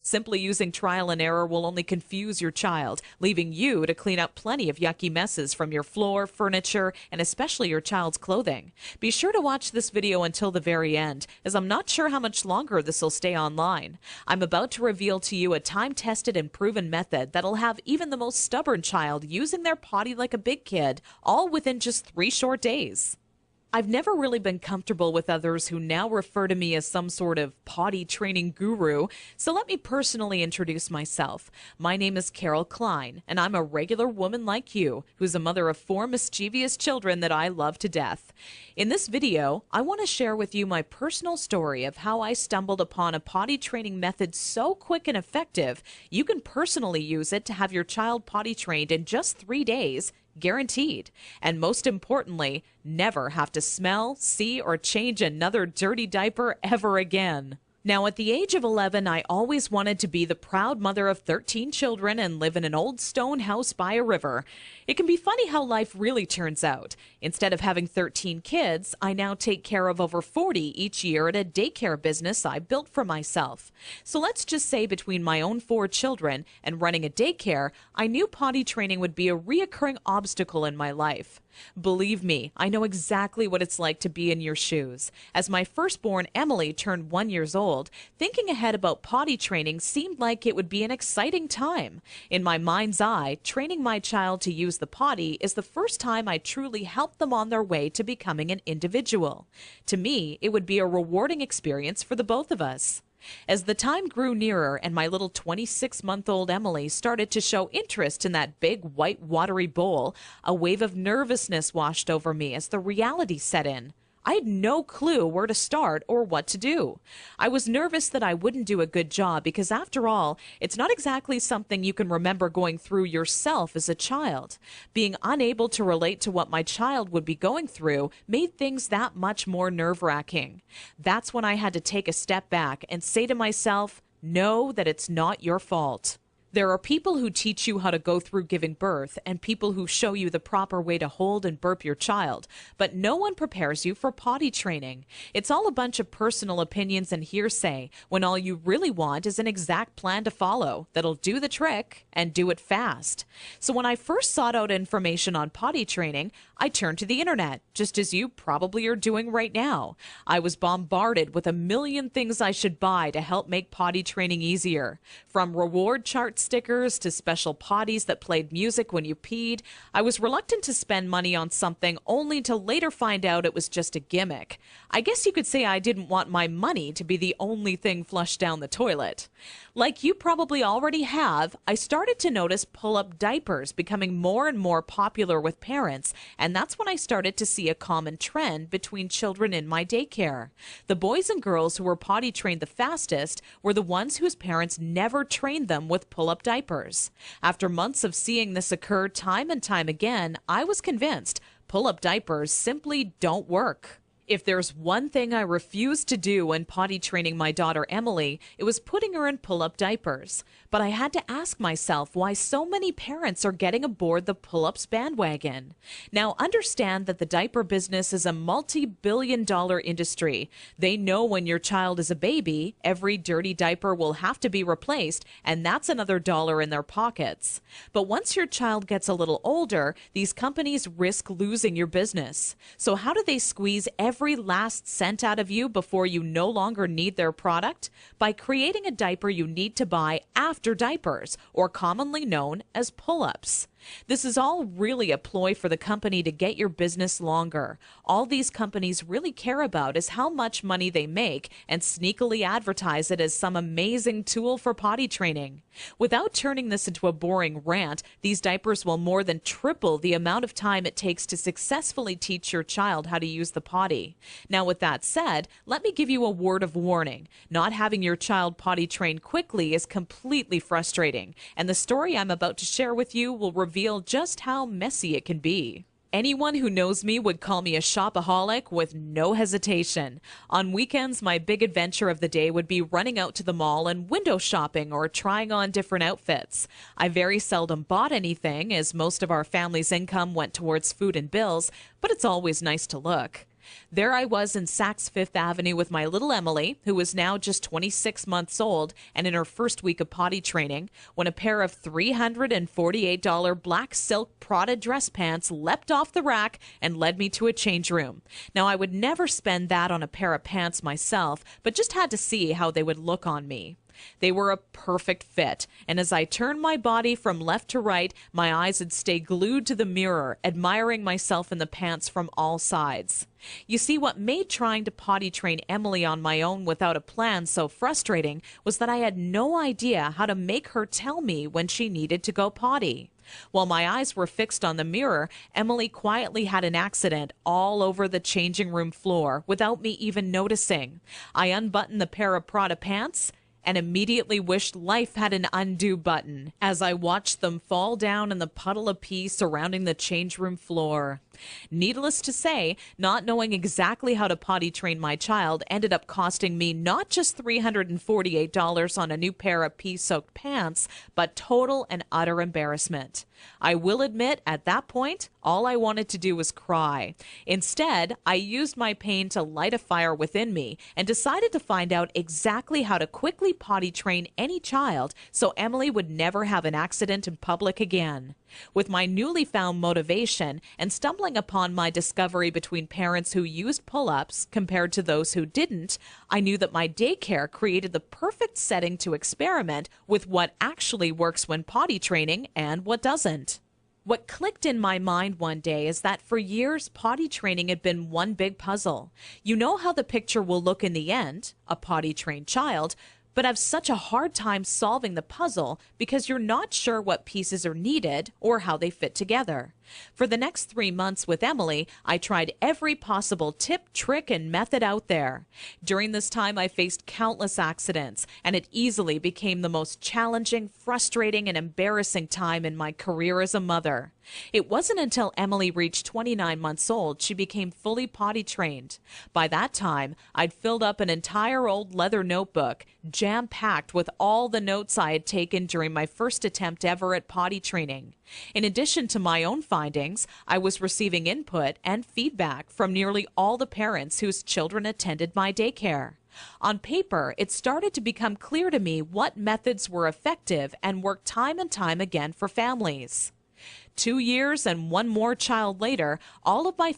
Simply using trial and error will only confuse your child, leaving you to clean up plenty of yucky messes from your floor, furniture, and especially your child's clothing. Be sure to watch this video until the very end, as I'm not sure how much longer this will stay online. I'm about to reveal to you a time-tested and proven method that'll have even the most stubborn child using their potty like a big kid, all within just 3 short days. I've never really been comfortable with others who now refer to me as some sort of potty training guru, so let me personally introduce myself. My name is Carol Klein, and I'm a regular woman like you, who's a mother of 4 mischievous children that I love to death. In this video, I want to share with you my personal story of how I stumbled upon a potty training method so quick and effective, you can personally use it to have your child potty trained in just 3 days, guaranteed. And most importantly, never have to smell, see, or change another dirty diaper ever again. Now, at the age of 11, I always wanted to be the proud mother of 13 children and live in an old stone house by a river. It can be funny how life really turns out. Instead of having 13 kids, I now take care of over 40 each year at a daycare business I built for myself. So let's just say between my own 4 children and running a daycare, I knew potty training would be a reoccurring obstacle in my life. Believe me, I know exactly what it's like to be in your shoes. As my firstborn Emily turned 1 year old, thinking ahead about potty training seemed like it would be an exciting time. In my mind's eye, training my child to use the potty is the first time I truly helped them on their way to becoming an individual. To me, it would be a rewarding experience for the both of us. As the time grew nearer and my little 26-month-old Emily started to show interest in that big white watery bowl, a wave of nervousness washed over me as the reality set in. I had no clue where to start or what to do. I was nervous that I wouldn't do a good job because, after all, it's not exactly something you can remember going through yourself as a child. Being unable to relate to what my child would be going through made things that much more nerve-wracking. That's when I had to take a step back and say to myself, know that it's not your fault. There are people who teach you how to go through giving birth and people who show you the proper way to hold and burp your child, but no one prepares you for potty training. It's all a bunch of personal opinions and hearsay when all you really want is an exact plan to follow that'll do the trick and do it fast. So when I first sought out information on potty training, I turned to the internet, just as you probably are doing right now. I was bombarded with a million things I should buy to help make potty training easier. From reward chart stickers to special potties that played music when you peed, I was reluctant to spend money on something only to later find out it was just a gimmick. I guess you could say I didn't want my money to be the only thing flushed down the toilet. Like you probably already have, I started to notice pull-up diapers becoming more and more popular with parents, and that's when I started to see a common trend between children in my daycare. The boys and girls who were potty trained the fastest were the ones whose parents never trained them with pull-up diapers. After months of seeing this occur time and time again, I was convinced pull-up diapers simply don't work. If there's one thing I refused to do when potty training my daughter Emily, it was putting her in pull-up diapers. But I had to ask myself why so many parents are getting aboard the pull-ups bandwagon. Now, understand that the diaper business is a multi-billion-dollar industry. They know when your child is a baby, every dirty diaper will have to be replaced, and that's another dollar in their pockets. But once your child gets a little older, these companies risk losing your business. So how do they squeeze every last cent out of you before you no longer need their product? By creating a diaper you need to buy after diapers, or commonly known as pull-ups. This is all really a ploy for the company to get your business longer. All these companies really care about is how much money they make and sneakily advertise it as some amazing tool for potty training. Without turning this into a boring rant, these diapers will more than triple the amount of time it takes to successfully teach your child how to use the potty. Now, with that said, let me give you a word of warning. Not having your child potty trained quickly is completely frustrating, and the story I'm about to share with you will reveal just how messy it can be. Anyone who knows me would call me a shopaholic with no hesitation. On weekends, my big adventure of the day would be running out to the mall and window shopping or trying on different outfits. I very seldom bought anything, as most of our family's income went towards food and bills, but it's always nice to look. There I was in Saks Fifth Avenue with my little Emily, who was now just 26 months old and in her first week of potty training, when a pair of $348 black silk Prada dress pants leapt off the rack and led me to a change room. Now, I would never spend that on a pair of pants myself, but just had to see how they would look on me. They were a perfect fit, and as I turned my body from left to right, my eyes would stay glued to the mirror, admiring myself in the pants from all sides. You see, what made trying to potty train Emily on my own without a plan so frustrating was that I had no idea how to make her tell me when she needed to go potty. While my eyes were fixed on the mirror, Emily quietly had an accident all over the changing room floor without me even noticing. I unbuttoned the pair of Prada pants and immediately wished life had an undo button as I watched them fall down in the puddle of pee surrounding the change room floor. Needless to say, not knowing exactly how to potty train my child ended up costing me not just $348 on a new pair of pee-soaked pants, but total and utter embarrassment. I will admit, at that point, all I wanted to do was cry. Instead, I used my pain to light a fire within me and decided to find out exactly how to quickly potty train any child so Emily would never have an accident in public again. With my newly found motivation and stumbling upon my discovery between parents who used pull-ups compared to those who didn't, I knew that my daycare created the perfect setting to experiment with what actually works when potty training and what doesn't. What clicked in my mind one day is that for years, potty training had been one big puzzle. You know how the picture will look in the end, a potty-trained child, but have such a hard time solving the puzzle because you're not sure what pieces are needed or how they fit together. For the next 3 months with Emily, I tried every possible tip, trick, and method out there. During this time, I faced countless accidents, and it easily became the most challenging, frustrating, and embarrassing time in my career as a mother. It wasn't until Emily reached 29 months old she became fully potty trained. By that time, I'd filled up an entire old leather notebook, jam-packed with all the notes I had taken during my first attempt ever at potty training. In addition to my own findings, I was receiving input and feedback from nearly all the parents whose children attended my daycare. On paper, it started to become clear to me what methods were effective and worked time and time again for families. 2 years and one more child later, all of my